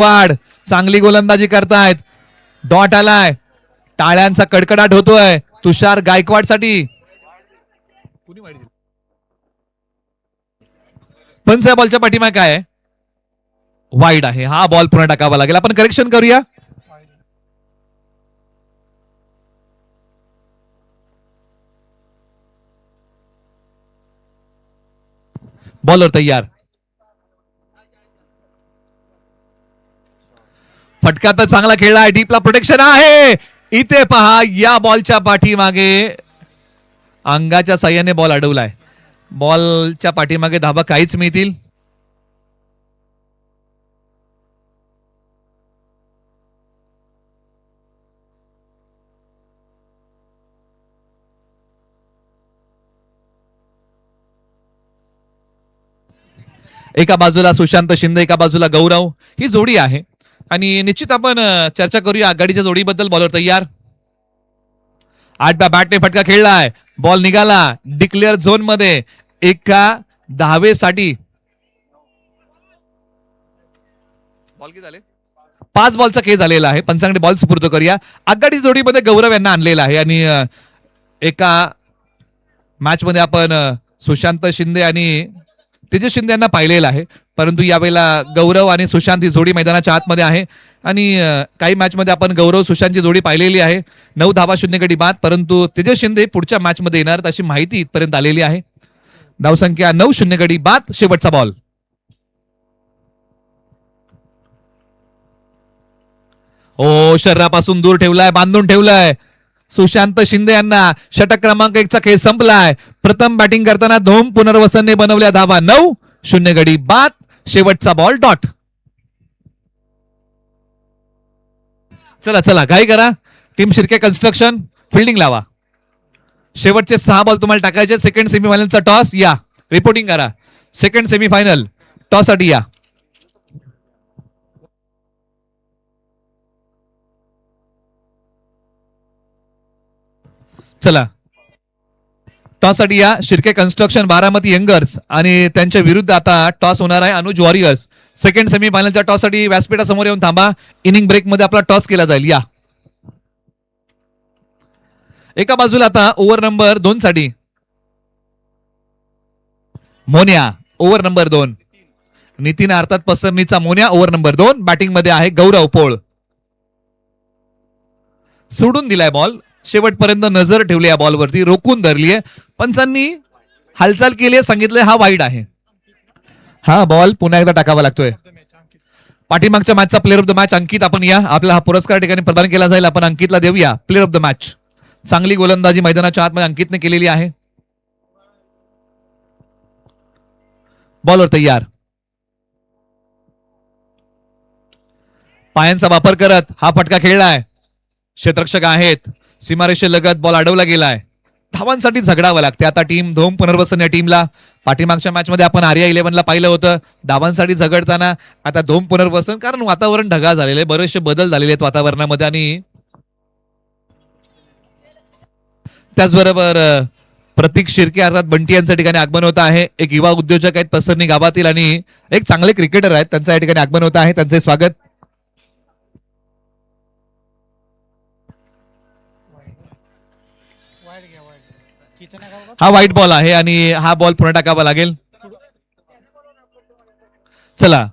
वाढ चांगली गोलंदाजी करतायत. डॉट आलाय, टाळ्यांचा कडकडाट होतोय तुषार गायकवाड साठी. पंच या बॉलच्या पाठीमागे काय आहे? वाईड आहे. हा बॉल पुन्हा टाकावा लागेल. आपण करेक्शन करूया. बॉलर तयार. फटका तर चांगला खेळला आहे. डीपला प्रोटेक्शन आहे. इथे पहा, या बॉलच्या पाठीमागे अंगाच्या साह्याने बॉल अडवलाय. बॉलच्या पाठीमागे धाबा काहीच मिळतील. एका बाजूला सुशांत शिंदे, एका बाजूला गौरव. ही जोडी आहे आणि निश्चित आपण चर्चा करूया आघाडीच्या जोडीबद्दल. बॉलर तयार. 8 बॅटने फटका खेळलाय. बॉल निघाला डिक्लेअर झोन मध्ये. एका धावेसाठी बॉल किती झाले? 5 बॉलचा खेळ झालेला आहे. पंचांकडे बॉल सुपूर्द करूया. आघाडी जोडीमध्ये गौरव यांना आणलेला आहे आणि एका मॅच मध्ये आपण सुशांत शिंदे आणि तेजस शिंदे यांना पाहिलेलं आहे, परंतु यावेळेला गौरव आणि सुशांत ही जोडी मैदानाच्या आतमध्ये आहे आणि काही मॅच मध्ये आपण गौरव सुशांतची जोडी पाहिलेली आहे. 9 धावा 0 गडी बाद, परंतु तेजस शिंदे पुढच्या मॅच मध्ये येणार अशी माहिती इथपर्यंत आलेली आहे. धावसंख्या 9 0 गडी बाद. शेवटचा बॉल. ओ, शरीरापासून दूर ठेवलाय, बांधून ठेवलाय सुशांत शिंदे यांना. षटक क्रमांक 1 चा खेळ संपलाय. प्रथम बॅटिंग करताना धोम पुनर्वसनने बनवल्या धावा. 9 0 गडी बाद. शेवटचा बॉल डॉट. चला चला घाई करा. टीम शिर्के कन्स्ट्रक्शन फिल्डिंग लावा. शेवटचे 6 बॉल तुम्हाला टाकायचे. सेकंड सेमीफायनलचा टॉस. या रिपोर्टिंग करा. सेकंड सेमीफायनल टॉस साठी या. चला टॉस साठी या. शिर्के कन्स्ट्रक्शन बारामती यंगर्स आणि त्यांच्या विरुद्ध आता टॉस होणार आहे अनुज वॉरियर्स. सेकंड सेमीफायनलच्या टॉस साठी व्यासपीठा समोर येऊन थांबा. इनिंग ब्रेक मध्ये आपला टॉस केला जाईल. या एका बाजूला आता ओव्हर नंबर 2 साठी मोन्या. ओव्हर नंबर 2 नितीन अर्थात पसरणीचा मोन्या. ओव्हर नंबर 2 बॅटिंग मध्ये आहे गौरव पोळ. सोडून दिलाय बॉल. शेवटपर्यंत नजर ठेवली या बॉलवरती, रोखून धरलीय. पंचांनी हालचाल केली आहे, सांगितलंय हा वाईड आहे. हा बॉल पुन्हा एकदा टाकावा लागतोय. पाठीमागच्या मॅचचा प्लेअर ऑफ द मॅच अंकित. आपण या, आपला हा पुरस्कार ठिकाणी प्रदान केला जाईल. आपण अंकितला देऊया प्लेअर ऑफ द मॅच. चांगली गोलंदाजी मैदानाच्या आतमध्ये अंकितने केलेली आहे. बॉलर तयार. पायांचा वापर करत हा फटका खेळलाय. क्षेत्ररक्षक आहेत. सीमारेषेलगत बॉल अडवला गेलाय. धावांसाठी झगडावं लागते आता टीम धोम पुनर्वसन या टीमला. पाठीमागच्या मॅच मध्ये आपण आर्या 11 पाहिलं होतं. धावांसाठी झगडताना आता धोम पुनर्वसन, कारण वातावरण ढगाळ झालेलं आहे. बरेचसे बदल झालेले आहेत वातावरणामध्ये आणि त्याचबरोबर प्रतीक शिर्के अर्थात बंटी यांच्या ठिकाणी आगमन होत आहे. एक युवा उद्योजक आहेत पसरणी गावातील आणि एक चांगले क्रिकेटर आहेत. त्यांच्या या ठिकाणी आगमन होत आहे. त्यांचे स्वागत. हा व्हाईट बॉल आहे आणि हा बॉल पुन्हा टाकावा लागेल. चला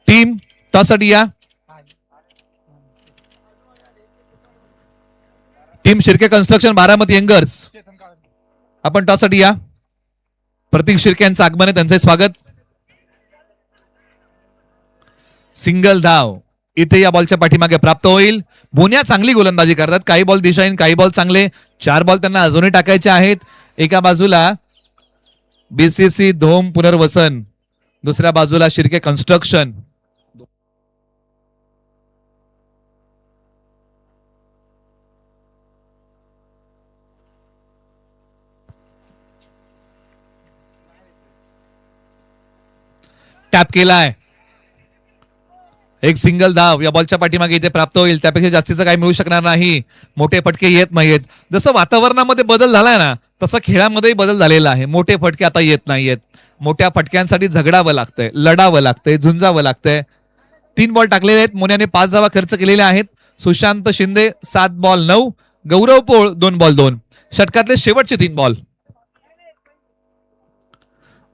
टीम टॉस साठी या. Team Shirke construction Baramati youngers, आपण टॉस साठी या. प्रतीक शिर्के यांचं आगमन आहे, त्यांचे स्वागत. सिंगल धाव इथे या बॉलच्या पाठीमागे प्राप्त होईल. बोन्या चांगली गोलंदाजी करतात. काही बॉल दिशाहीन, काही बॉल चांगले. 4 बॉल त्यांना अजूनही टाकायचे आहेत. एका बाजूला बीसीसी धोम पुनर्वसन, दुसऱ्या बाजूला शिर्के कन्स्ट्रक्शन. टॅप केलाय. एक सिंगल धाव या बॉलच्या पाठीमागे इथे प्राप्त होईल. त्यापेक्षा जास्तीचं काही मिळू शकणार नाही. मोठे फटके येत नाहीयेत. जसं वातावरणामध्ये बदल झालाय ना, तसं खेळामध्येही बदल झालेला आहे. मोठे फटके आता येत नाहीयेत. मोठ्या फटक्यांसाठी झगडावं लागतंय, लढावं लागतंय, झुंजावं लागतंय. 3 बॉल टाकलेले आहेत. मोन्याने 5 धावा खर्च केलेल्या आहेत. सुशांत शिंदे 7 बॉल 9, गौरव पोळ 2 बॉल 2. षटकातले शेवटचे 3 बॉल.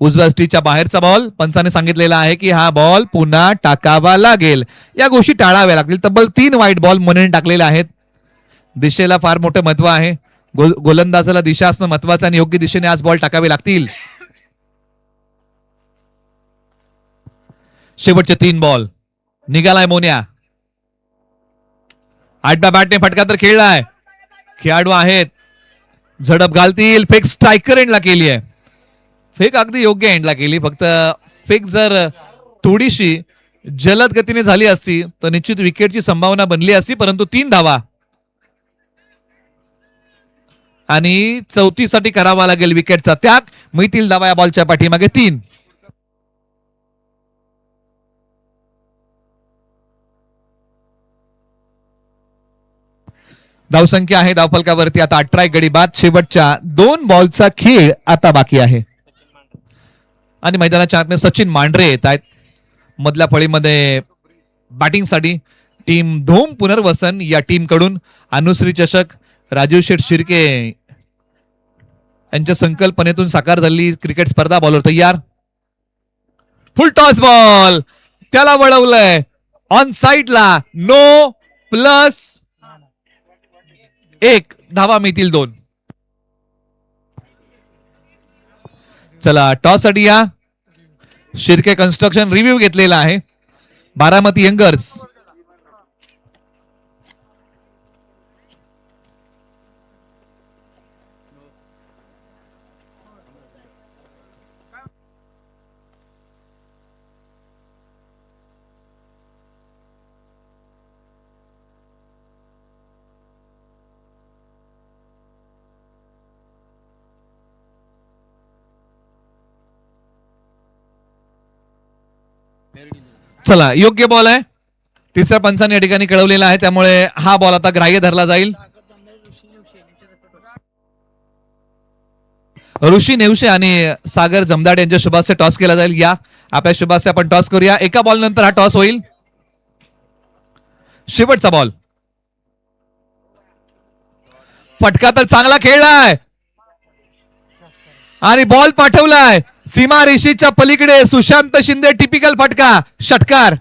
उजव्या स्टीच्या बाहेरचा बॉल. पंचाने सांगितलेला आहे की हा बॉल पुन्हा टाकावा लागेल. या गोष्टी टाळाव्या लागतील. तब्बल 3 वाईट बॉल मोन्याने टाकलेले आहेत. दिशेला फार मोठं महत्व आहे. गोलंदाजाला दिशा असणं महत्वाचं आणि योग्य दिशेने आज बॉल टाकावे लागतील. शेवटचे 3 बॉल. निघालाय मोन्या. आडव्या बॅटने फटका तर खेळलाय. खेळाडू आहेत, झडप घालतील. फेक स्ट्रायकर एंडला केली आहे. फेक अगदी योग्य एंडला केली. फक्त फेक जर थोडीशी जलद गतीने झाली असती तर निश्चित विकेटची संभावना बनली असती. परंतु 3 धावा आणि चौथीसाठी करावा लागेल विकेटचा त्याग. मिळतील धावा या बॉलच्या पाठीमागे 3. धावसंख्या आहे धावफलकावरती आता 18 गडी बाद. शेवटच्या 2 बॉलचा खेळ आता बाकी आहे आणि मैदानाच्या आतमध्ये सचिन मांढरे येत आहेत. मधल्या फळीमध्ये बॅटिंगसाठी टीम धोम पुनर्वसन या टीम कडून अनुश्री चषक राजीव शेठ शिर्के यांच्या संकल्पनेतून साकार झालेली क्रिकेट स्पर्धा. बॉलर तयार. फुल टॉस बॉल. त्याला वळवलंय ऑन साइडला. नो प्लस 1 धावा मिळतील 2. चला टॉस साठी या. शिर्के कन्स्ट्रक्शन रिव्ह्यू घेतलेला आहे. बारामती यंगर्स. चला योग्य बॉल आहे. तिसऱ्या पंचाने या ठिकाणी कळवलेला आहे. त्यामुळे हा बॉल आता ग्राह्य धरला जाईल. ऋषी नेवशे आणि सागर जमदाड यांच्या शुभास्य टॉस केला जाईल. या आपल्या शुभास्य आपण टॉस करूया. एका बॉल नंतर हा टॉस होईल. शेवटचा बॉल. फटका तर चांगला खेळलाय आणि बॉल पाठवलाय सीमा रेषेच्या पलीकडे. सुशांत शिंदे टिपिकल फटका. षटकार.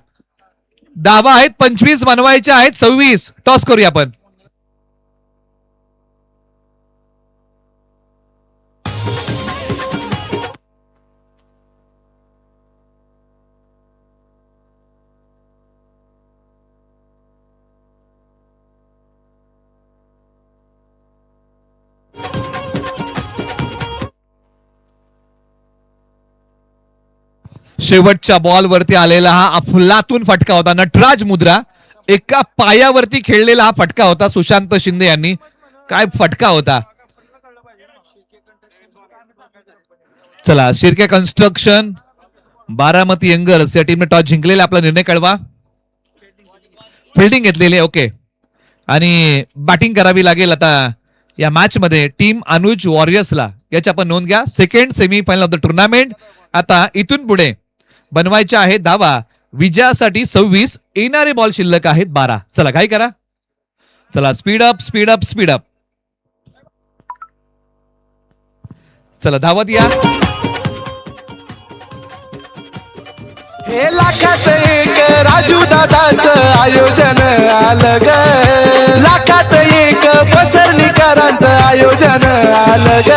धावा आहेत 25, बनवायच्या आहेत 26. टॉस करूया आपण. शेवटच्या बॉल वरती आलेला हा अफलातून फटका होता. नटराज मुद्रा. एका पायावरती खेळलेला हा फटका होता सुशांत शिंदे यांनी. काय फटका होता. चला शिर्के कन्स्ट्रक्शन बारामती यंगर्स या टीमने टॉस जिंकलेला. आपला निर्णय कळवा. फिल्डिंग घेतलेली. ओके. आणि बॅटिंग करावी लागेल आता या मॅच मध्ये टीम अनुज वॉरियर्सला. याची आपण नोंद घ्या. Second semifinal of the tournament. आता इथून पुढे बनवायच्या आहेत धावा. विजयासाठी 26. येणारे बॉल शिल्लक आहेत 12. चला काय करा. चला speed up speed up speed up. चला धावत या. हे लाखात एक राजू दादाचं आयोजन आलं ग. लाखात एक पसरणीकरांचं आयोजन आलं ग.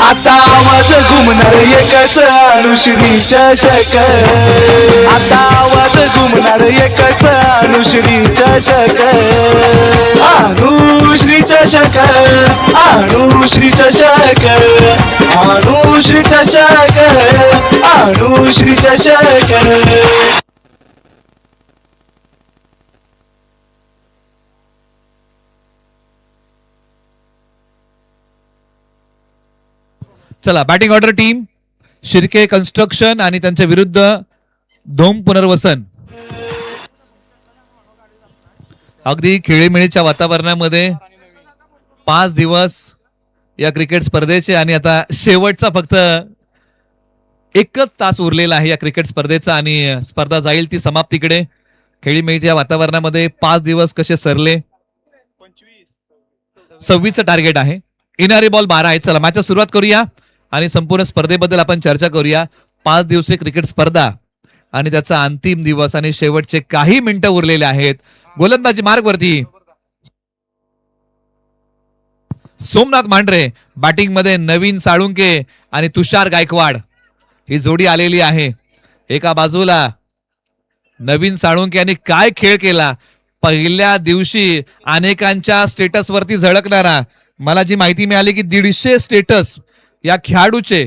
आता आवाज घुमणार एकच अनुश्री चषक. आता आवाज घुमणार एकच अनुश्री चषक. अनुश्री चषक. अनुश्री चषक. अनुश्री चषक. अनुश्री चषक. चला batting order team Shirke construction आणि त्यांच्या विरुद्ध धोम पुनर्वसन. अगदी खेळीमेळीच्या वातावरणामध्ये 5 दिवस या क्रिकेट स्पर्धेचे आणि आता शेवटचा फक्त एकच तास उरलेला आहे या क्रिकेट स्पर्धेचा आणि स्पर्धा जाईल ती समाप्तीकडे. खेळीमेळीच्या वातावरणामध्ये 5 दिवस कसे सरले. 26चं टार्गेट आहे. येणारे बॉल 12 आहेत. चला मॅचची सुरुवात करूया आणि संपूर्ण स्पर्धेबद्दल आपण चर्चा करूया. 5 दिवसीय क्रिकेट स्पर्धा आणि त्याचा अंतिम दिवस आणि शेवटचे काही मिनिटं उरलेले आहेत. गोलंदाजी मार्गवरती सोमनाथ मांढरे, बॅटिंग मध्ये नवीन साळुंके आणि तुषार गायकवाड ही जोडी आलेली आहे. एका बाजूला नवीन साळुंके यांनी काय खेळ केला. पहिल्या दिवशी अनेकांच्या स्टेटसवरती झळकणारा, मला जी माहिती मिळाली की 150 स्टेटस या खेळाडूचे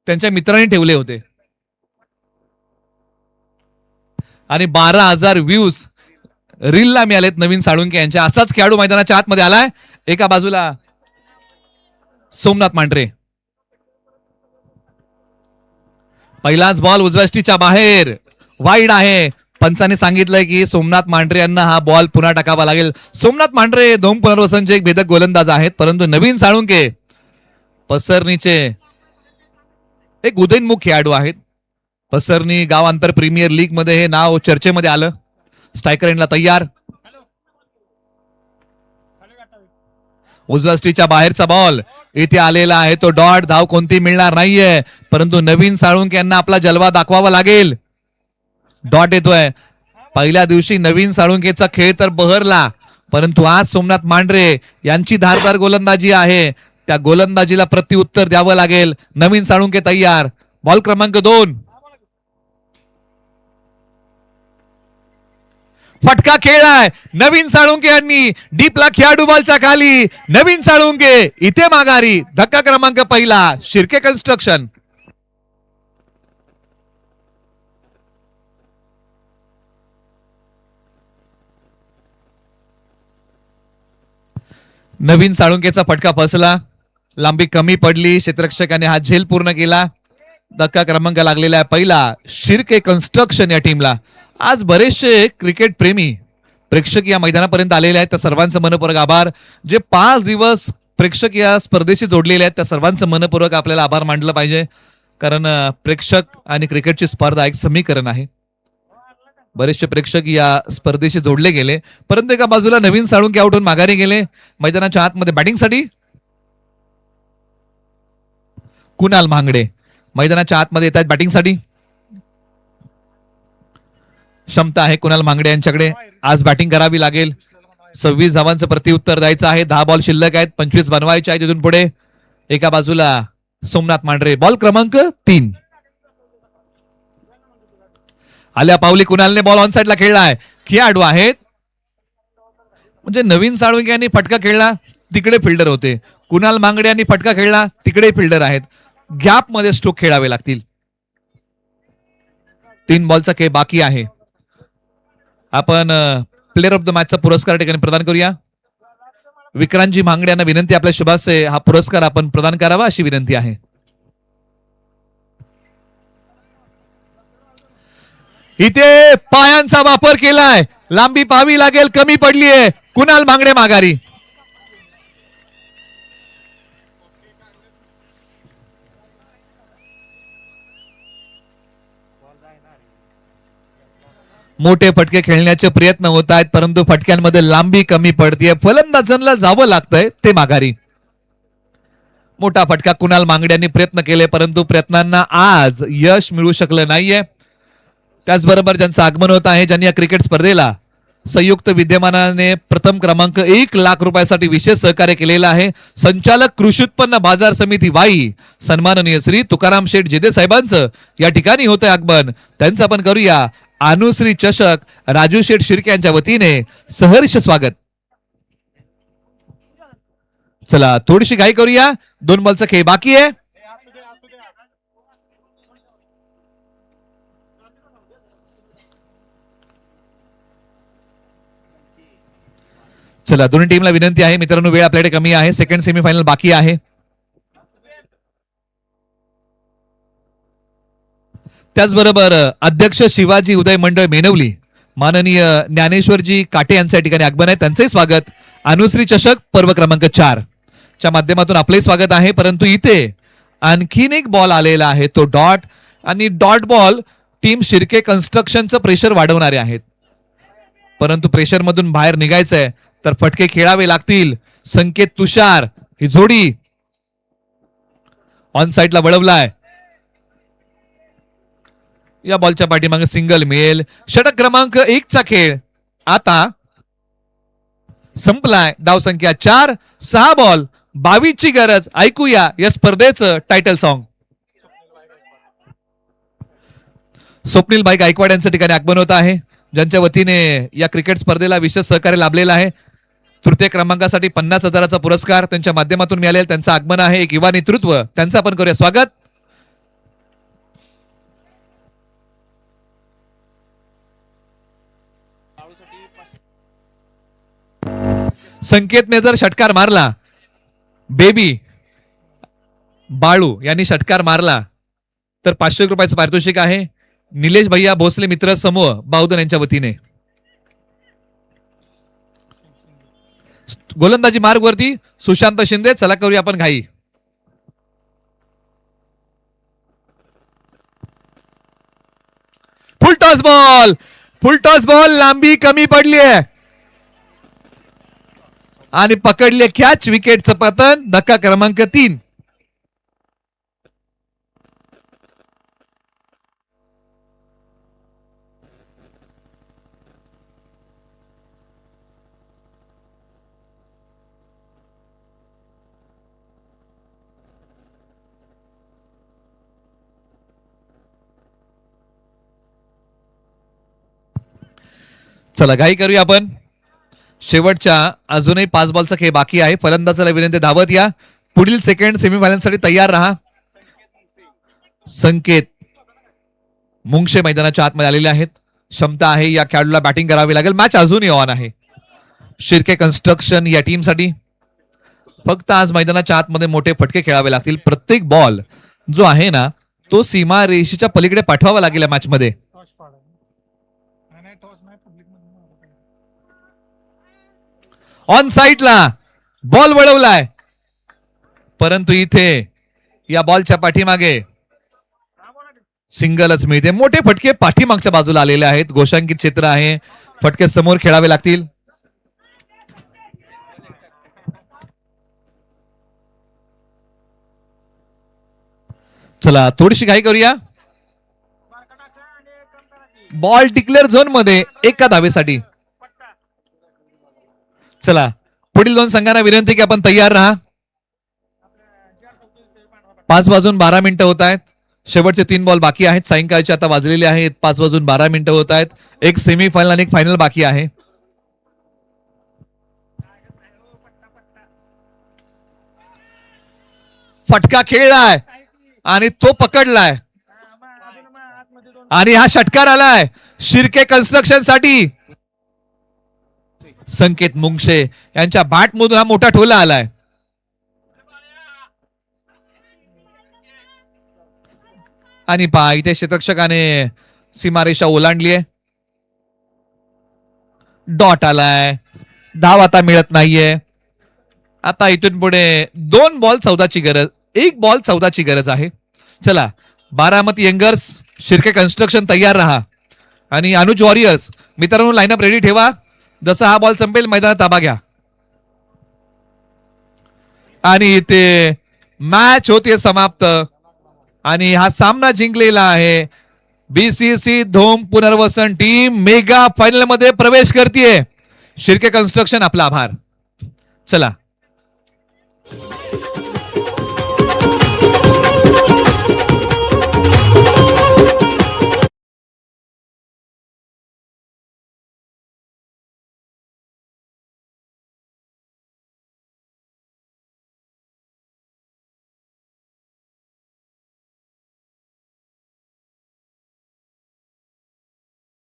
त्यांच्या मित्रांनी ठेवले होते आणि 12,000 व्ह्यूज रीलला मिळालेत नवीन साळुंके यांच्या. असाच खेळाडू मैदानाच्या आतमध्ये आलाय. एका बाजूला सोमनाथ मांढरे, पहिलाच बॉल उजव्या स्टिच्या बाहेर वाईड आहे. पंचाने सांगितलंय की सोमनाथ मांढरे यांना हा बॉल पुन्हा टाकावा लागेल. सोमनाथ मांढरे 2 पुनर्वसनचे एक भेदक गोलंदाज आहेत, परंतु नवीन साळुंके पसरणीचे एक उदयनमुख खेळाडू आहेत. पसरणी गाव आंतर प्रीमियर लीग मध्ये हे नाव चर्चेमध्ये आलं. स्ट्रायकर एंडला तयार. उजव्या स्टिच्या बाहेरचा बॉल इथे आलेला आहे. तो डॉट, धाव कोणती मिळणार नाहीये, परंतु नवीन साळुंके यांना आपला जलवा दाखवावा लागेल. डॉट येतोय. पहिल्या दिवशी नवीन साळुंकेचा खेळ तर बहरला, परंतु आज सोमनाथ मांढरे यांची धारदार गोलंदाजी आहे. त्या गोलंदाजीला प्रत्युत्तर द्यावं लागेल. नवीन साळुंके तयार. बॉल क्रमांक 2. फटका खेळलाय नवीन साळुंके यांनी. डीपला खेळाडू बॉलच्या खाली. नवीन साळुंके इथे माघारी. धक्का क्रमांक 1, शिर्के कन्स्ट्रक्शन. नवीन साळुंकेचा फटका फसला. लांबी कमी पडली. क्षेत्ररक्षकाने हा झेल पूर्ण केला. धक्का क्रमांक लागलेला आहे 1, शिर्के कन्स्ट्रक्शन या टीमला. आज बरेचसे क्रिकेट प्रेमी प्रेक्षक या मैदानापर्यंत आलेले आहेत. त्या सर्वांचं मनपूर्वक आभार. जे 5 दिवस प्रेक्षक या स्पर्धेशी जोडलेले आहेत त्या सर्वांचं मनपूर्वक आपल्याला आभार मानलं पाहिजे, कारण प्रेक्षक आणि क्रिकेटची स्पर्धा एक समीकरण आहे. बरेचसे प्रेक्षक या स्पर्धेशी जोडले गेले, परंतु एका बाजूला नवीन साळुंके आउट होऊन माघारी गेले. मैदानाच्या आतमध्ये बॅटिंगसाठी कुणाल मांगडे मैदानाच्या आतमध्ये येत आहेत. बॅटिंगसाठी क्षमता आहे कुणाल मांगडे यांच्याकडे. आज बॅटिंग करावी लागेल. 26 धावांचं प्रत्युत्तर द्यायचं आहे. 10 बॉल शिल्लक आहेत. 25 बनवायचे आहेत तिथून पुढे. एका बाजूला सोमनाथ मांढरे. बॉल क्रमांक 3. आल्या पावली कुणालने बॉल ऑन साइडला खेळलाय. खेळाडू आहेत म्हणजे नवीन साळुंके यांनी फटका खेळला, तिकडे फिल्डर होते. कुणाल मांगडे यांनी फटका खेळला, तिकडे फिल्डर आहेत. गॅप मध्ये स्ट्रोक खेळावे लागतील. 3 बॉलचा खेळ बाकी आहे. आपण प्लेअर ऑफ द मॅचचा पुरस्कार ठिकाणी प्रदान करूया. विक्रांतजी मांगडे यांना विनंती, आपल्या शुभासे हा पुरस्कार आपण प्रदान करावा अशी विनंती आहे. इथे पायांचा वापर केलाय. लांबी पाहावी लागेल, कमी पडलीये. कुणाल मांगडे माघारी. मोठे फटके खेळण्याचे प्रयत्न होत आहेत, परंतु फटक्यांमध्ये लांबी कमी पडतीये. फलंदाजांना जावं लागतंय ते माघारी. मोठा फटका कुणाल मांगडे यांनी प्रयत्न केले, परंतु प्रयत्नांना आज यश मिळू शकलं नाहीये. त्याचबरोबर ज्यांचं आगमन होत आहे, ज्यांनी या क्रिकेट स्पर्धेला संयुक्त विद्यमानाने प्रथम क्रमांक 1 लाख रुपयासाठी विशेष सहकार्य केलेलं आहे, संचालक कृषी उत्पन्न बाजार समिती वाई सन्माननीय श्री तुकाराम शेठ जेदे साहेबांचं या ठिकाणी होतंय आगमन. त्यांचं आपण करूया अनुश्री चषक राजू शेठ शिर्के यांच्या वतीने सहर्ष स्वागत. चला थोडीशी घाई करूया. 2 बॉलचा खेळ बाकी आहे. चला दोन्ही टीमला विनंती आहे मित्रांनो, वेळ आपल्याकडे कमी आहे. सेकंड सेमीफायनल बाकी आहे. त्याचबरोबर अध्यक्ष शिवाजी उदय मंडळ मेनवली माननीय ज्ञानेश्वरजी काटे यांच्या ठिकाणी आगमन आहे, त्यांचंही स्वागत. अनुश्री चषक पर्व क्रमांक 4 च्या माध्यमातून आपले स्वागत आहे. परंतु इथे आणखीन एक बॉल आलेला आहे, तो डॉट. आणि डॉट बॉल टीम शिर्के कन्स्ट्रक्शनचं प्रेशर वाढवणारे आहेत, परंतु प्रेशर मधून बाहेर निघायचंय तर फटके खेळावे लागतील. संकेत तुषार ही जोडी ऑन साइडला वळवलाय. या बॉलच्या पाठीमागे सिंगल मिळेल. षटक क्रमांक 1 चा खेळ आता संपलाय. धाव संख्या 4. 6 बॉल 22 ची गरज. ऐकूया या स्पर्धेचं टायटल सॉन्ग. स्वप्नील भाई गायकवाड यांच्या ठिकाणी आगमन होत आहे, ज्यांच्या वतीने या क्रिकेट स्पर्धेला विशेष सहकार्य लाभलेलं आहे. तृतीय क्रमांकासाठी 50,000चा पुरस्कार त्यांच्या माध्यमातून मिळालेला त्यांचं आगमन आहे. एक युवा नेतृत्व त्यांचं आपण करूया स्वागत. संकेतने जर षटकार मारला, बेबी बाळू यांनी षटकार मारला तर 500 रुपयाचं पारितोषिक आहे. निलेश भैया भोसले मित्र समूह बाहुधन यांच्या वतीने. गोलंदाजी मार्ग वरती सुशांत शिंदे. चला करूया आपण घाई. फुल टॉस बॉल लांबी कमी पडली आहे आणि पकडले कॅच. विकेटचं पतन. धक्का क्रमांक 3. चला घाई करूया आपण. शेवटच्या अजूनही 5 बॉलचा खेळ बाकी आहे. फलंदाजाला विनंती धावत या. पुढील सेकंड सेमीफायनल साठी तयार राहा. संकेत मुंगशे मैदानाच्या आतमध्ये आलेले आहेत. क्षमता आहे या खेळाडूला बॅटिंग करावी लागेल. मॅच अजूनही ऑन आहे शिर्के कन्स्ट्रक्शन या टीम साठी. फक्त आज मैदानाच्या आतमध्ये मोठे फटके खेळावे लागतील. प्रत्येक बॉल जो आहे ना तो सीमा रेषेच्या पलीकडे पाठवावा लागेल या मॅच मध्ये. ऑन साइडला बॉल वळवलाय, परंतु इथे या बॉलच्या पाठीमागे सिंगलच मिळते. मोठे फटके पाठीमागच्या बाजूला आलेले आहेत. घोषांकित क्षेत्र आहे. फटके समोर खेळावे लागतील. चला थोडीशी घाई करूया. बॉल डिक्लेअर झोन मध्ये एका धावेसाठी. चला पुढील 2 संघांना विनंती की आपण तयार राहा. 5 वाजून 12 मिनिटं होत आहेत. शेवटचे 3 बॉल बाकी आहेत. सायंकाळचे आता वाजलेले आहेत 5 वाजून 12 मिनिटं होत आहेत. एक सेमीफायनल आणि एक फायनल बाकी आहे. फटका खेळलाय आणि तो पकडलाय आणि हा षटकार आलाय शिर्के कन्स्ट्रक्शन साठी. संकेत मुंगशे यांच्या बॅट मधून हा मोठा ठोला आलाय. आणि पहा इथे क्षेत्ररक्षकाने सीमारेषा ओलांडली आहे. डॉट आलाय. धाव आता मिळत नाहीये. आता इथून पुढे 2 बॉल 14 ची गरज. 1 बॉल 14 ची गरज आहे. चला बारामती यंगर्स शिर्के कन्स्ट्रक्शन तयार राहा आणि अनुज वॉरियर्स मित्रांनो लाईनअप रेडी ठेवा. जसा हा बॉल संपेल मैदानात ताबा घ्या. आणि इथे मॅच होते समाप्त आणि हा सामना जिंकलेला आहे बीसीसी धोम पुनर्वसन टीम. मेगा फायनल मध्ये प्रवेश करते शिर्के कन्स्ट्रक्शन. आपला आभार. चला